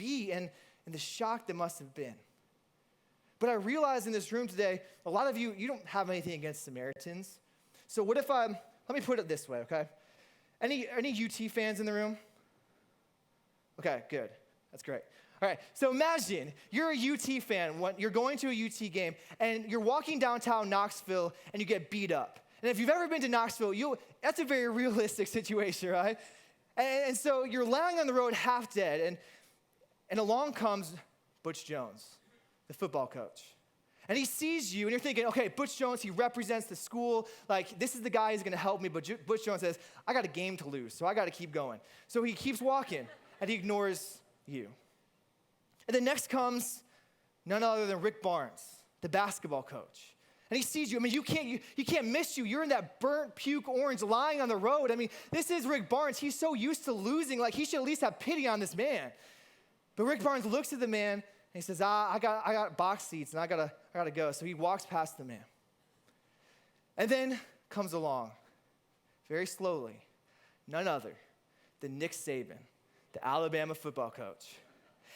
be and the shock that must have been. But I realize in this room today, a lot of you don't have anything against Samaritans. So what if let me put it this way, okay? Any UT fans in the room? Okay, good. That's great. All right, so imagine you're a UT fan. You're going to a UT game, and you're walking downtown Knoxville, and you get beat up. And if you've ever been to Knoxville, that's a very realistic situation, right? And so you're lying on the road half dead, and along comes Butch Jones, the football coach. And he sees you, and you're thinking, okay, Butch Jones, he represents the school. Like, this is the guy who's going to help me. But Butch Jones says, I got a game to lose, so I got to keep going. So he keeps walking, and he ignores you. And then next comes none other than Rick Barnes, the basketball coach. And he sees you. I mean, he can't miss you. You're in that burnt puke orange lying on the road. I mean, this is Rick Barnes. He's so used to losing, like he should at least have pity on this man. But Rick Barnes looks at the man, and he says, I got box seats, and I gotta go. So he walks past the man. And then comes along, very slowly, none other than Nick Saban, the Alabama football coach.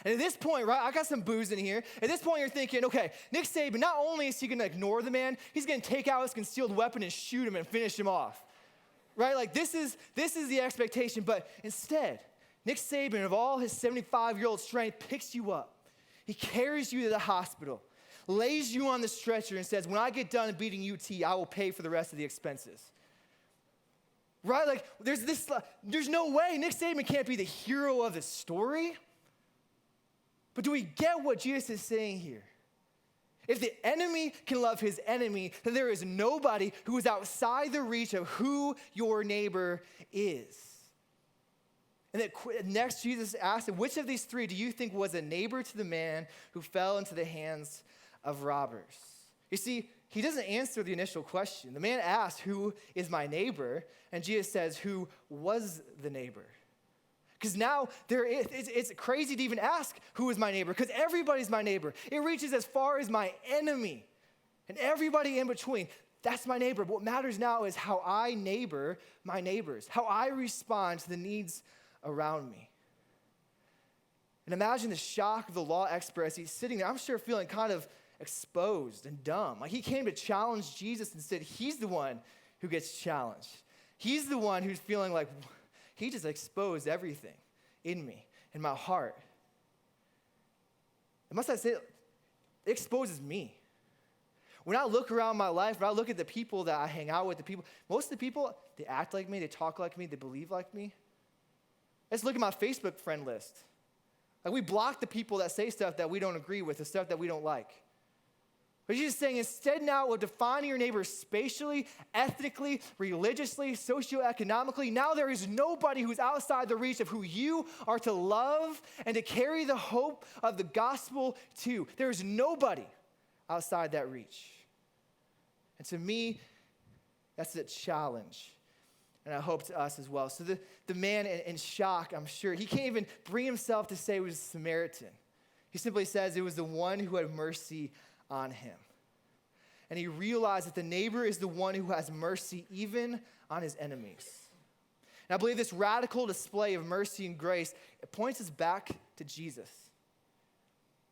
And at this point, right, I got some booze in here. At this point, you're thinking, okay, Nick Saban, not only is he going to ignore the man, he's going to take out his concealed weapon and shoot him and finish him off. Right? Like, this is the expectation. But instead, Nick Saban, of all his 75-year-old strength, picks you up. He carries you to the hospital, lays you on the stretcher, and says, when I get done beating UT, I will pay for the rest of the expenses. Right? Like, there's no way Nick Saban can't be the hero of the story. But do we get what Jesus is saying here? If the enemy can love his enemy, then there is nobody who is outside the reach of who your neighbor is. And then next, Jesus asked him, which of these three do you think was a neighbor to the man who fell into the hands of robbers? You see, he doesn't answer the initial question. The man asked, who is my neighbor? And Jesus says, who was the neighbor? Because now it's crazy to even ask who is my neighbor, because everybody's my neighbor. It reaches as far as my enemy and everybody in between. That's my neighbor. But what matters now is how I neighbor my neighbors, how I respond to the needs around me. And imagine the shock of the law expert as he's sitting there, I'm sure feeling kind of exposed and dumb. Like he came to challenge Jesus, instead he's the one who gets challenged. He's the one who's feeling like, he just exposed everything in me, in my heart. And must I say, it exposes me. When I look around my life, when I look at the people that I hang out with, most of the people, they act like me, they talk like me, they believe like me. Let's look at my Facebook friend list. Like we block the people that say stuff that we don't agree with, the stuff that we don't like. But he's just saying, instead now of defining your neighbor spatially, ethnically, religiously, socioeconomically, now there is nobody who's outside the reach of who you are to love and to carry the hope of the gospel to. There is nobody outside that reach. And to me, that's a challenge. And I hope to us as well. So the man in shock, I'm sure, he can't even bring himself to say it was a Samaritan. He simply says it was the one who had mercy on him. And he realized that the neighbor is the one who has mercy even on his enemies. And I believe this radical display of mercy and grace, it points us back to Jesus.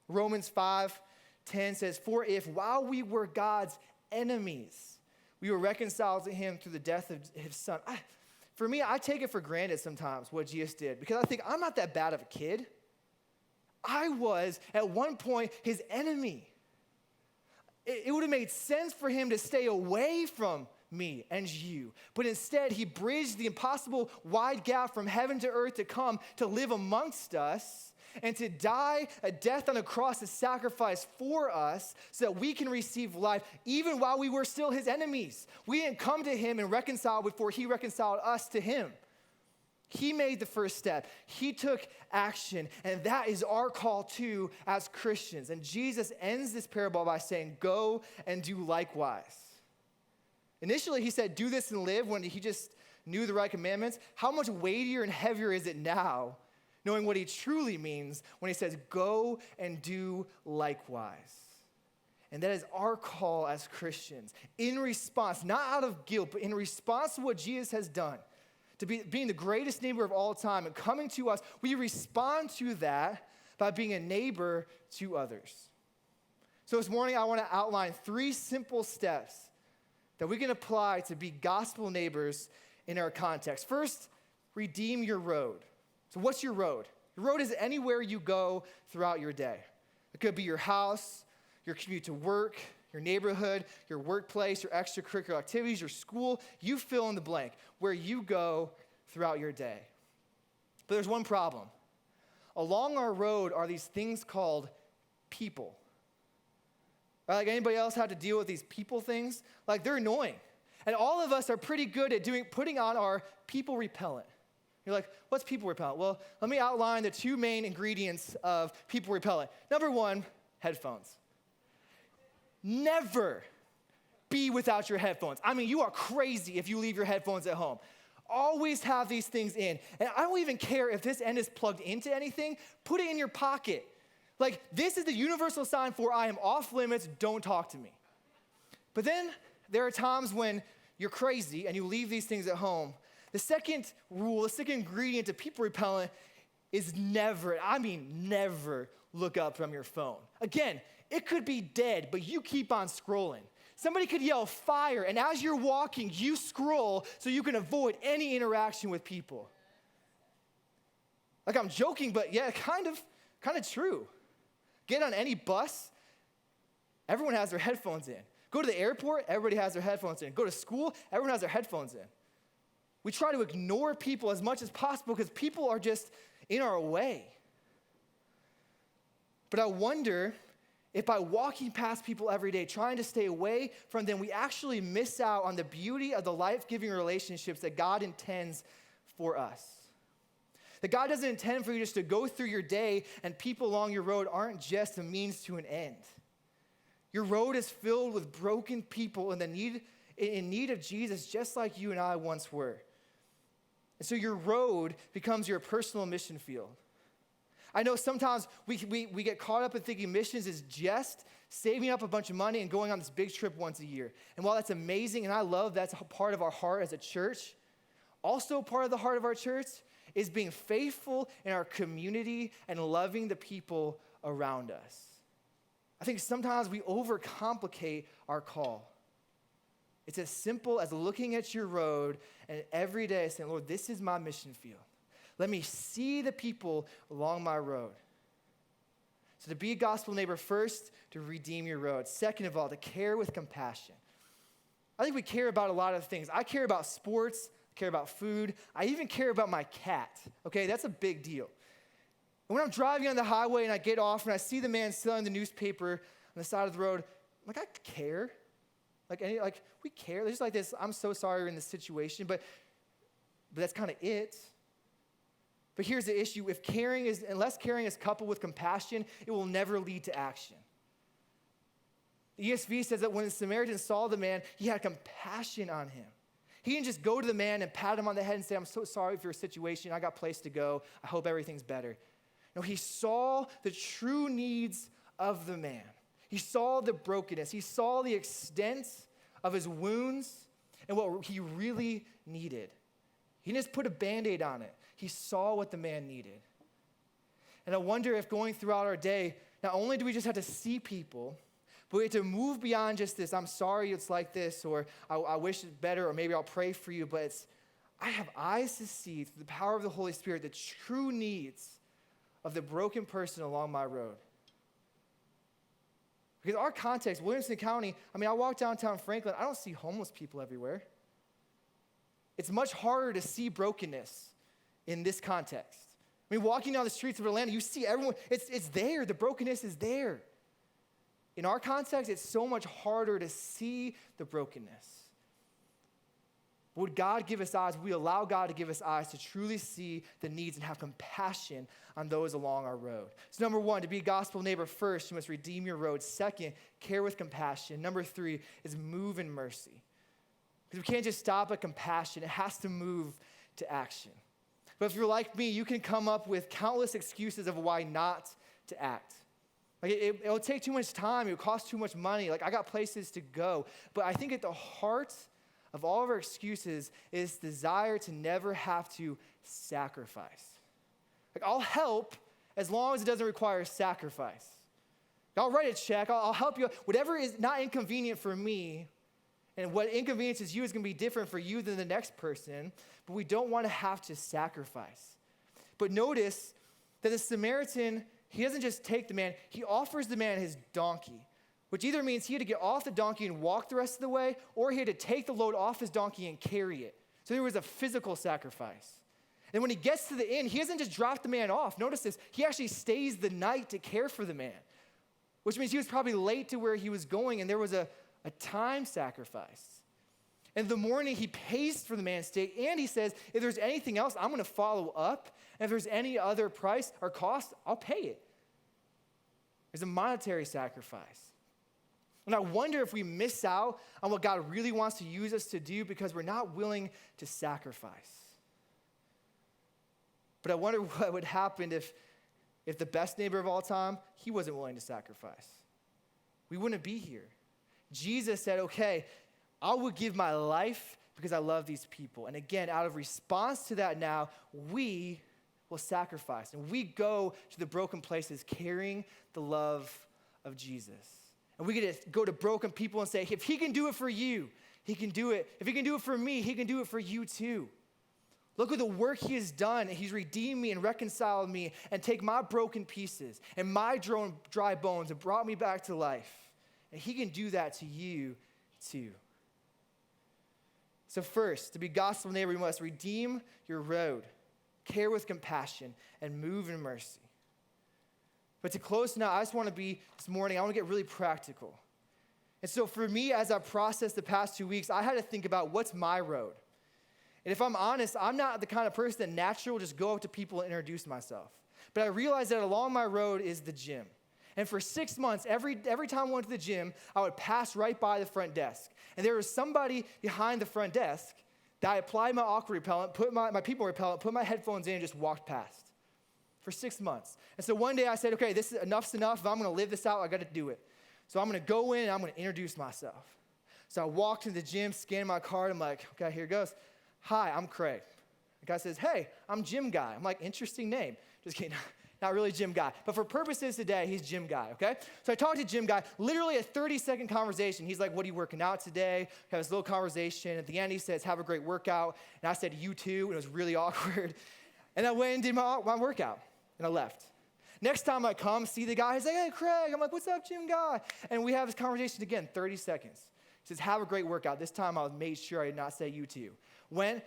Romans 5:10 says, for if while we were God's enemies, we were reconciled to him through the death of his son. For me, I take it for granted sometimes what Jesus did, because I think I'm not that bad of a kid. I was at one point his enemy. It would have made sense for him to stay away from me and you. But instead, he bridged the impossible wide gap from heaven to earth to come to live amongst us and to die a death on a cross, a sacrifice for us so that we can receive life even while we were still his enemies. We didn't come to him and reconcile before he reconciled us to him. He made the first step. He took action, and that is our call too as Christians. And Jesus ends this parable by saying, go and do likewise. Initially, he said, do this and live, when he just knew the right commandments. How much weightier and heavier is it now, knowing what he truly means when he says, go and do likewise? And that is our call as Christians, in response, not out of guilt, but in response to what Jesus has done. To being the greatest neighbor of all time and coming to us, we respond to that by being a neighbor to others. So this morning, I want to outline 3 simple steps that we can apply to be gospel neighbors in our context. First, redeem your road. So what's your road? Your road is anywhere you go throughout your day. It could be your house, your commute to work, your neighborhood, your workplace, your extracurricular activities, your school. You fill in the blank where you go throughout your day. But there's one problem. Along our road are these things called people. Right? Like anybody else had to deal with these people things? Like they're annoying. And all of us are pretty good at putting on our people repellent. You're like, what's people repellent? Well, let me outline the 2 main ingredients of people repellent. Number 1, headphones. Never be without your headphones. I mean, you are crazy if you leave your headphones at home. Always have these things in. And I don't even care if this end is plugged into anything. Put it in your pocket. Like, this is the universal sign for I am off limits, don't talk to me. But then there are times when you're crazy and you leave these things at home. The second rule, the second ingredient to people repellent is never look up from your phone. Again, it could be dead, but you keep on scrolling. Somebody could yell fire, and as you're walking, you scroll so you can avoid any interaction with people. Like I'm joking, but yeah, kind of true. Get on any bus, everyone has their headphones in. Go to the airport, everybody has their headphones in. Go to school, everyone has their headphones in. We try to ignore people as much as possible because people are just in our way. But I wonder if by walking past people every day, trying to stay away from them, we actually miss out on the beauty of the life-giving relationships that God intends for us. That God doesn't intend for you just to go through your day and people along your road aren't just a means to an end. Your road is filled with broken people in need of Jesus, just like you and I once were. And so your road becomes your personal mission field. I know sometimes we get caught up in thinking missions is just saving up a bunch of money and going on this big trip once a year. And while that's amazing, and I love that's a part of our heart as a church, also part of the heart of our church is being faithful in our community and loving the people around us. I think sometimes we overcomplicate our call. It's as simple as looking at your road and every day saying, Lord, this is my mission field. Let me see the people along my road. So to be a gospel neighbor, first, to redeem your road. Second of all, to care with compassion. I think we care about a lot of things. I care about sports, I care about food. I even care about my cat, okay? That's a big deal. And when I'm driving on the highway and I get off and I see the man selling the newspaper on the side of the road, I'm like, I care. We care. There's just like this, I'm so sorry you're in this situation, but that's kind of it. But here's the issue. Unless caring is coupled with compassion, it will never lead to action. The ESV says that when the Samaritan saw the man, he had compassion on him. He didn't just go to the man and pat him on the head and say, I'm so sorry for your situation. I got a place to go. I hope everything's better. No, he saw the true needs of the man. He saw the brokenness. He saw the extent of his wounds and what he really needed. He didn't just put a Band-Aid on it. He saw what the man needed. And I wonder if going throughout our day, not only do we just have to see people, but we have to move beyond just this, I'm sorry it's like this, or I wish it's better, or maybe I'll pray for you, but I have eyes to see through the power of the Holy Spirit the true needs of the broken person along my road. Because our context, Williamson County, I walk downtown Franklin, I don't see homeless people everywhere. It's much harder to see brokenness in this context. Walking down the streets of Atlanta, you see everyone, it's there, the brokenness is there. In our context, it's so much harder to see the brokenness. Would God give us eyes? We allow God to give us eyes to truly see the needs and have compassion on those along our road. So number 1, to be a gospel neighbor, first, you must redeem your road. Second, care with compassion. Number 3 is move in mercy. Because we can't just stop at compassion. It has to move to action. But if you're like me, you can come up with countless excuses of why not to act. It'll take too much time. It'll cost too much money. I got places to go. But I think at the heart of all of our excuses is desire to never have to sacrifice. I'll help as long as it doesn't require sacrifice. I'll write a check. I'll help you. Whatever is not inconvenient for me, and what inconveniences you is going to be different for you than the next person, but we don't want to have to sacrifice. But notice that the Samaritan, he doesn't just take the man, he offers the man his donkey, which either means he had to get off the donkey and walk the rest of the way, or he had to take the load off his donkey and carry it. So there was a physical sacrifice. And when he gets to the inn, he doesn't just drop the man off. Notice this, he actually stays the night to care for the man, which means he was probably late to where he was going, and there was a time sacrifice. And in the morning, he pays for the man's stay, and he says, if there's anything else, I'm going to follow up, and if there's any other price or cost, I'll pay it. There's a monetary sacrifice. And I wonder if we miss out on what God really wants to use us to do because we're not willing to sacrifice. But I wonder what would happen if the best neighbor of all time, he wasn't willing to sacrifice. We wouldn't be here. Jesus said, okay, I will give my life because I love these people. And again, out of response to that now, we will sacrifice. And we go to the broken places carrying the love of Jesus. And we get to go to broken people and say, if he can do it for you, he can do it. If he can do it for me, he can do it for you too. Look at the work he has done. He's redeemed me and reconciled me and take my broken pieces and my dry bones and brought me back to life. And he can do that to you too. So first, to be gospel neighbor, you must redeem your road, care with compassion, and move in mercy. But to close now, I just want to be, this morning, I want to get really practical. And so for me, as I processed the past 2 weeks, I had to think about what's my road. And if I'm honest, I'm not the kind of person that naturally will just go up to people and introduce myself. But I realized that along my road is the gym. And for 6 months, every time I went to the gym, I would pass right by the front desk. And there was somebody behind the front desk that I applied my aqua repellent, put my people repellent, put my headphones in, and just walked past for 6 months. And so one day I said, okay, enough's enough. If I'm going to live this out, I got to do it. So I'm going to go in and I'm going to introduce myself. So I walked into the gym, scanned my card. I'm like, okay, here it goes. Hi, I'm Craig. The guy says, hey, I'm Gym Guy. I'm like, interesting name. Just kidding. Not really Gym Guy. But for purposes today, he's Gym Guy, okay? So I talked to Gym Guy, literally a 30-second conversation. He's like, what are you working out today? We have this little conversation. At the end, he says, have a great workout. And I said, you too. And it was really awkward. And I went and did my workout. And I left. Next time I come, see the guy. He's like, hey, Craig. I'm like, what's up, Gym Guy? And we have this conversation again, 30 seconds. He says, have a great workout. This time I made sure I did not say you too. Went,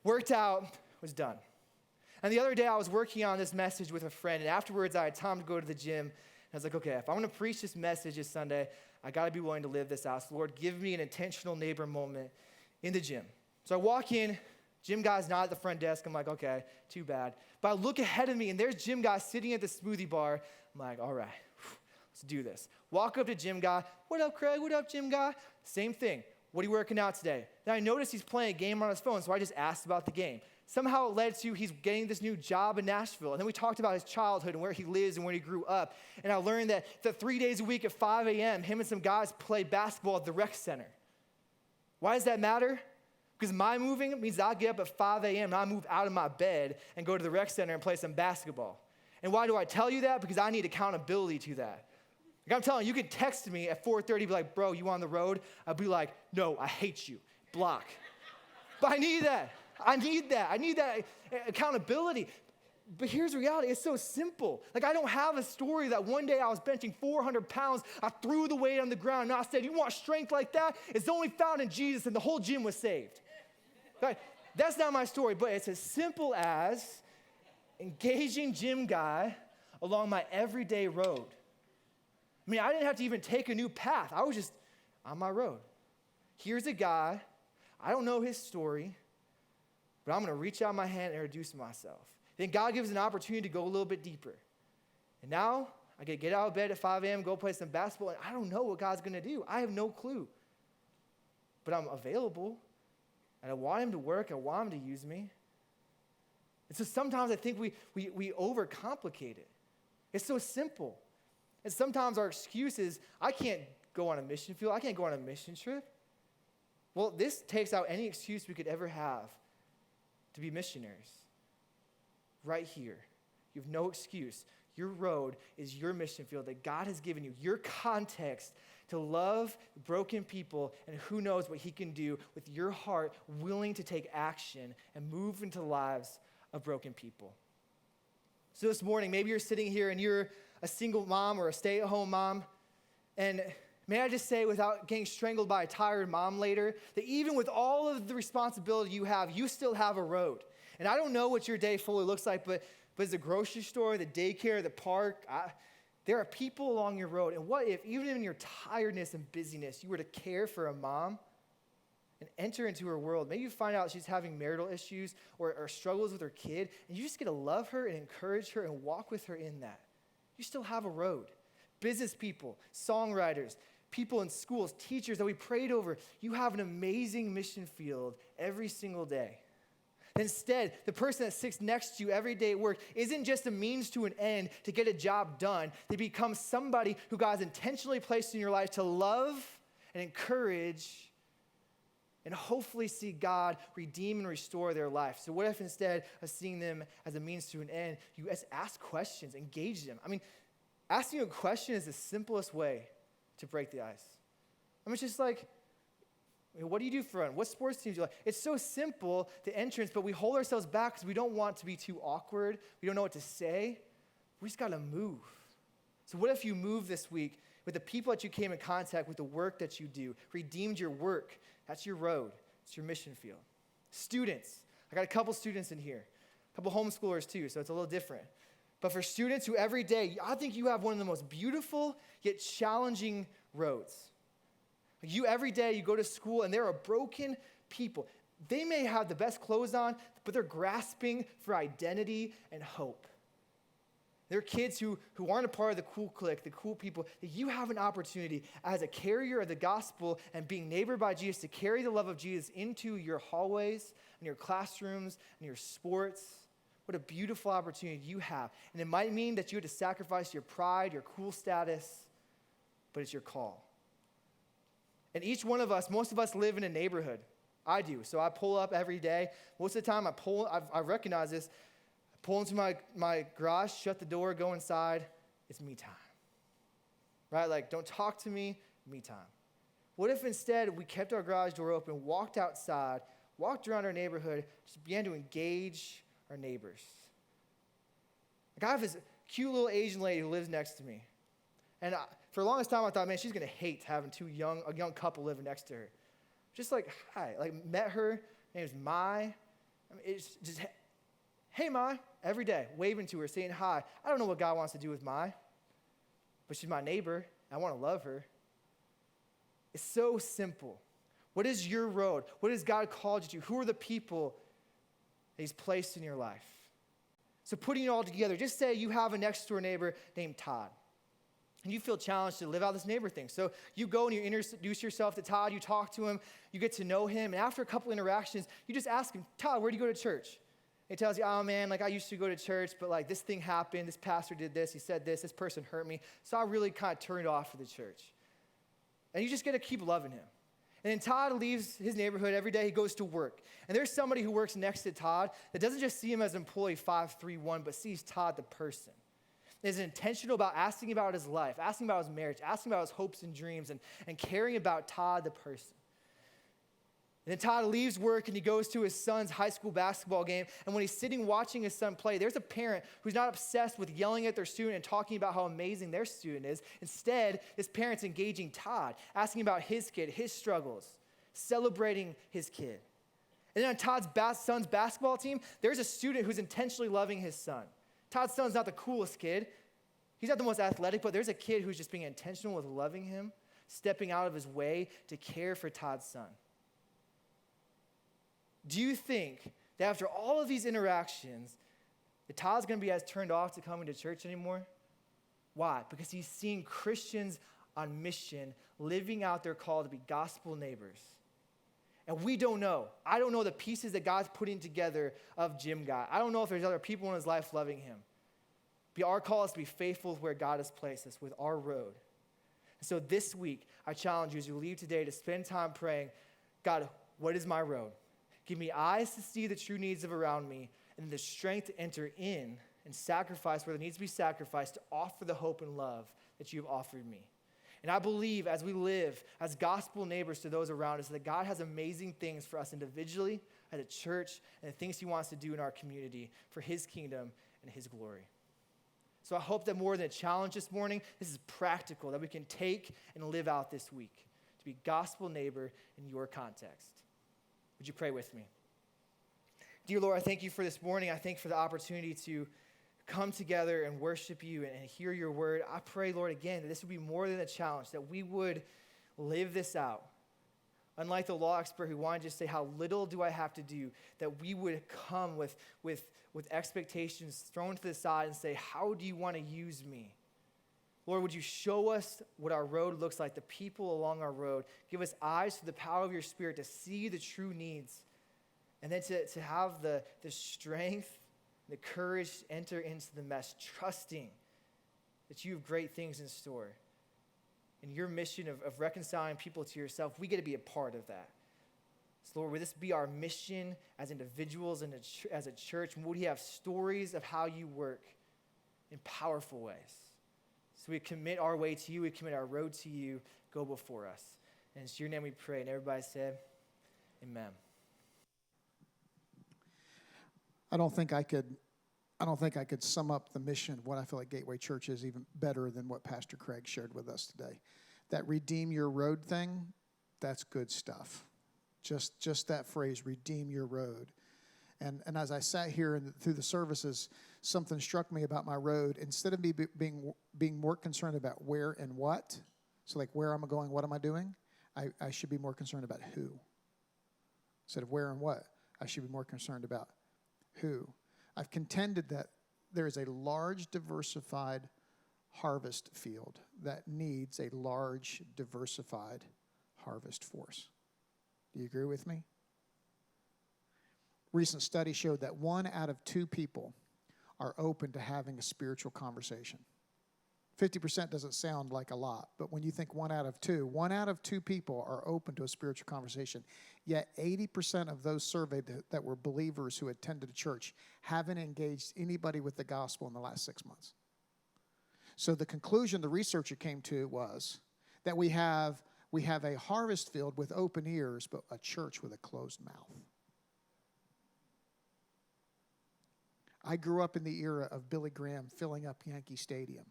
worked out, was done. And the other day I was working on this message with a friend, and afterwards I had time to go to the gym. And I was like, okay, if I'm going to preach this message this Sunday, I got to be willing to live this out. So Lord, give me an intentional neighbor moment in the gym. So I walk in, Gym Guy's not at the front desk. I'm like, okay, too bad. But I look ahead of me, and there's Gym Guy sitting at the smoothie bar. I'm like, all right, let's do this. Walk up to Gym Guy. What up, Craig? What up, Gym Guy? Same thing. What are you working out today? Then I noticed he's playing a game on his phone, so I just asked about the game. Somehow it led to he's getting this new job in Nashville. And then we talked about his childhood and where he lives and where he grew up. And I learned that 3 days a week at 5 a.m., him and some guys play basketball at the rec center. Why does that matter? Because my moving means I get up at 5 a.m. and I move out of my bed and go to the rec center and play some basketball. And why do I tell you that? Because I need accountability to that. Like I'm telling you, you can text me at 4:30, be like, bro, you on the road? I'll be like, no, I hate you. Block. But I need that. I need that accountability. But here's the reality. It's so simple. Like, I don't have a story that one day I was benching 400 pounds. I threw the weight on the ground, and I said, you want strength like that? It's only found in Jesus, and the whole gym was saved. Right? That's not my story, but it's as simple as engaging Gym Guy along my everyday road. I mean, I didn't have to even take a new path. I was just on my road. Here's a guy. I don't know his story, but I'm going to reach out my hand and introduce myself. Then God gives an opportunity to go a little bit deeper. And now I get out of bed at 5 a.m., go play some basketball, and I don't know what God's going to do. I have no clue. But I'm available, and I want him to work. I want him to use me. And so sometimes I think we overcomplicate it. It's so simple. And sometimes our excuse is, I can't go on a mission field. I can't go on a mission trip. Well, this takes out any excuse we could ever have to be missionaries. Right here. You have no excuse. Your road is your mission field that God has given you, your context to love broken people, and who knows what he can do with your heart willing to take action and move into the lives of broken people. So this morning, maybe you're sitting here and you're a single mom or a stay-at-home mom, and may I just say, without getting strangled by a tired mom later, that even with all of the responsibility you still have a road. And I don't know what your day fully looks like, but it's the grocery store, the daycare, the park, there are people along your road. And what if, even in your tiredness and busyness, you were to care for a mom and enter into her world? Maybe you find out she's having marital issues or struggles with her kid, and you just get to love her and encourage her and walk with her in that. You still have a road. Business people, songwriters, people in schools, teachers that we prayed over, you have an amazing mission field every single day. Instead, the person that sits next to you every day at work isn't just a means to an end to get a job done. They become somebody who God has intentionally placed in your life to love and encourage and hopefully see God redeem and restore their life. So what if instead of seeing them as a means to an end, you ask questions, engage them? I mean, asking a question is the simplest way to break the ice. I mean, it's just like, what do you do for fun? What sports teams do you like? It's so simple, the entrance, but we hold ourselves back because we don't want to be too awkward. We don't know what to say. We just got to move. So what if you move this week with the people that you came in contact with, the work that you do, redeemed your work? That's your road. It's your mission field. Students, I got a couple students in here, a couple homeschoolers too, so it's a little different. But for students who every day, I think you have one of the most beautiful yet challenging roads. You every day, you go to school and there are broken people. They may have the best clothes on, but they're grasping for identity and hope. They're kids who aren't a part of the cool clique, the cool people. You have an opportunity as a carrier of the gospel and being neighbored by Jesus to carry the love of Jesus into your hallways and your classrooms and your sports. What a beautiful opportunity you have. And it might mean that you have to sacrifice your pride, your cool status, but it's your call. And each one of us, most of us live in a neighborhood. I do. So I pull up every day. Most of the time I recognize this. I pull into my garage, shut the door, go inside. It's me time. Right? Like, don't talk to me, me time. What if instead we kept our garage door open, walked outside, walked around our neighborhood, just began to engage our neighbors? Like, I have this cute little Asian lady who lives next to me. And for the longest time, I thought, man, she's going to hate having a young couple living next to her. Just like, hi. Like, met her. Her name is Mai. I mean, it's just, hey, Mai, every day, waving to her, saying hi. I don't know what God wants to do with Mai, but she's my neighbor. I want to love her. It's so simple. What is your road? What has God called you to? Who are the people that he's placed in your life? So putting it all together, just say you have a next-door neighbor named Todd. And you feel challenged to live out this neighbor thing. So you go and you introduce yourself to Todd, you talk to him, you get to know him, and after a couple interactions, you just ask him, Todd, where do you go to church? He tells you, oh man, like I used to go to church, but like this thing happened, this pastor did this, he said this person hurt me, so I really kind of turned off for the church. And you just get to keep loving him. And then Todd leaves his neighborhood every day, he goes to work. And there's somebody who works next to Todd that doesn't just see him as employee 531, but sees Todd the person. Is intentional about asking about his life, asking about his marriage, asking about his hopes and dreams, and caring about Todd the person. And then Todd leaves work and he goes to his son's high school basketball game. And when he's sitting watching his son play, there's a parent who's not obsessed with yelling at their student and talking about how amazing their student is. Instead, this parent's engaging Todd, asking about his kid, his struggles, celebrating his kid. And then on Todd's son's basketball team, there's a student who's intentionally loving his son. Todd's son's not the coolest kid. He's not the most athletic, but there's a kid who's just being intentional with loving him, stepping out of his way to care for Todd's son. Do you think that after all of these interactions, that Todd's going to be as turned off to coming to church anymore? Why? Because he's seeing Christians on mission living out their call to be gospel neighbors. And we don't know. I don't know the pieces that God's putting together of Jim Guy. I don't know if there's other people in his life loving him. But our call is to be faithful with where God has placed us, with our road. And so this week, I challenge you as you leave today to spend time praying, God, what is my road? Give me eyes to see the true needs of around me and the strength to enter in and sacrifice where there needs to be sacrifice to offer the hope and love that you have offered me. And I believe as we live as gospel neighbors to those around us, that God has amazing things for us individually, as a church, and the things he wants to do in our community for his kingdom and his glory. So I hope that more than a challenge this morning, this is practical, that we can take and live out this week to be gospel neighbor in your context. Would you pray with me? Dear Lord, I thank you for this morning. I thank you for the opportunity to come together and worship you and hear your word. I pray, Lord, again, that this would be more than a challenge, that we would live this out. Unlike the law expert who wanted to just say, how little do I have to do, that we would come with expectations thrown to the side and say, how do you want to use me? Lord, would you show us what our road looks like, the people along our road. Give us eyes to the power of your Spirit to see the true needs, and then to have the strength, the courage to enter into the mess, trusting that you have great things in store. In your mission of reconciling people to yourself, we get to be a part of that. So Lord, would this be our mission as individuals and as a church? And would we have stories of how you work in powerful ways? So we commit our way to you, we commit our road to you, go before us. And it's your name we pray. And everybody said, amen. I don't think I could sum up the mission of what I feel like Gateway Church is even better than what Pastor Craig shared with us today. That redeem your road thing, that's good stuff. Just that phrase, redeem your road. And as I sat here through the services, something struck me about my road. Instead of me being more concerned about where and what, so like where am I going, what am I doing, I should be more concerned about who. Instead of where and what, I should be more concerned about who. I've contended that there is a large, diversified harvest field that needs a large, diversified harvest force. Do you agree with me? Recent study showed that 1 out of 2 people are open to having a spiritual conversation. 50% doesn't sound like a lot, but when you think 1 out of 2 people are open to a spiritual conversation. Yet 80% of those surveyed that were believers who attended a church haven't engaged anybody with the gospel in the last 6 months. So the conclusion the researcher came to was that we have a harvest field with open ears, but a church with a closed mouth. I grew up in the era of Billy Graham filling up Yankee Stadium.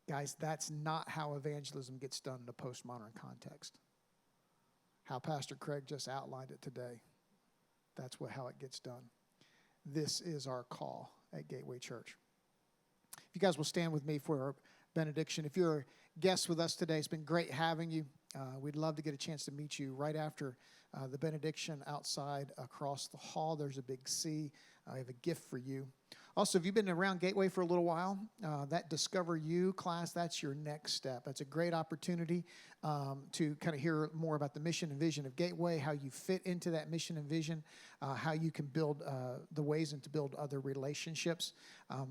Guys, that's not how evangelism gets done in a postmodern context. How Pastor Craig just outlined it today, that's how it gets done. This is our call at Gateway Church. If you guys will stand with me for our benediction. If you're a guest with us today, it's been great having you. We'd love to get a chance to meet you right after the benediction outside across the hall. There's a big C. I have a gift for you. Also, if you've been around Gateway for a little while, that Discover You class, that's your next step. That's a great opportunity to kind of hear more about the mission and vision of Gateway, how you fit into that mission and vision, how you can build the ways and to build other relationships.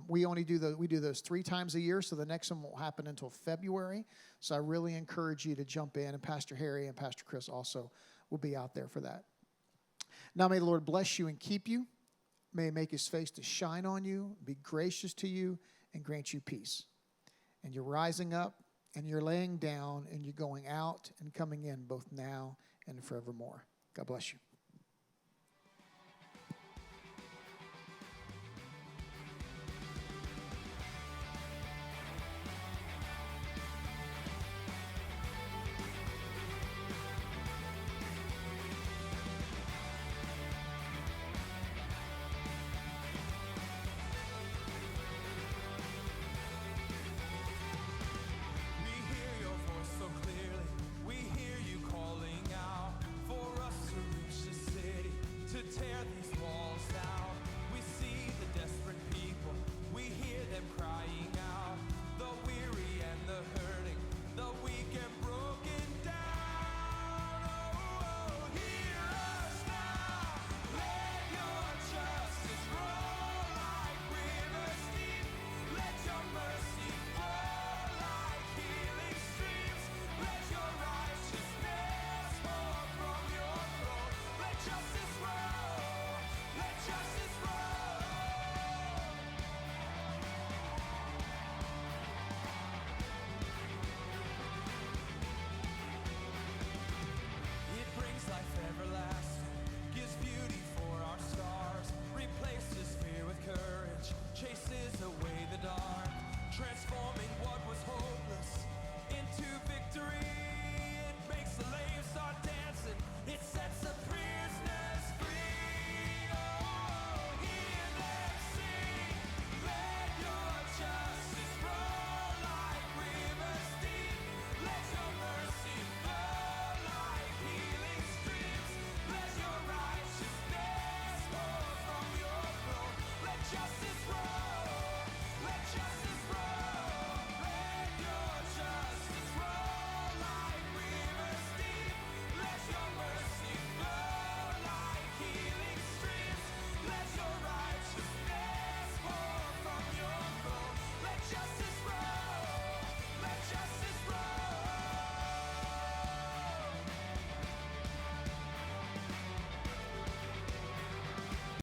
We do those 3 times a year, so the next one won't happen until February. So I really encourage you to jump in, and Pastor Harry and Pastor Chris also will be out there for that. Now may the Lord bless you and keep you. May he make his face to shine on you, be gracious to you, and grant you peace. And you're rising up, and you're laying down, and you're going out and coming in both now and forevermore. God bless you.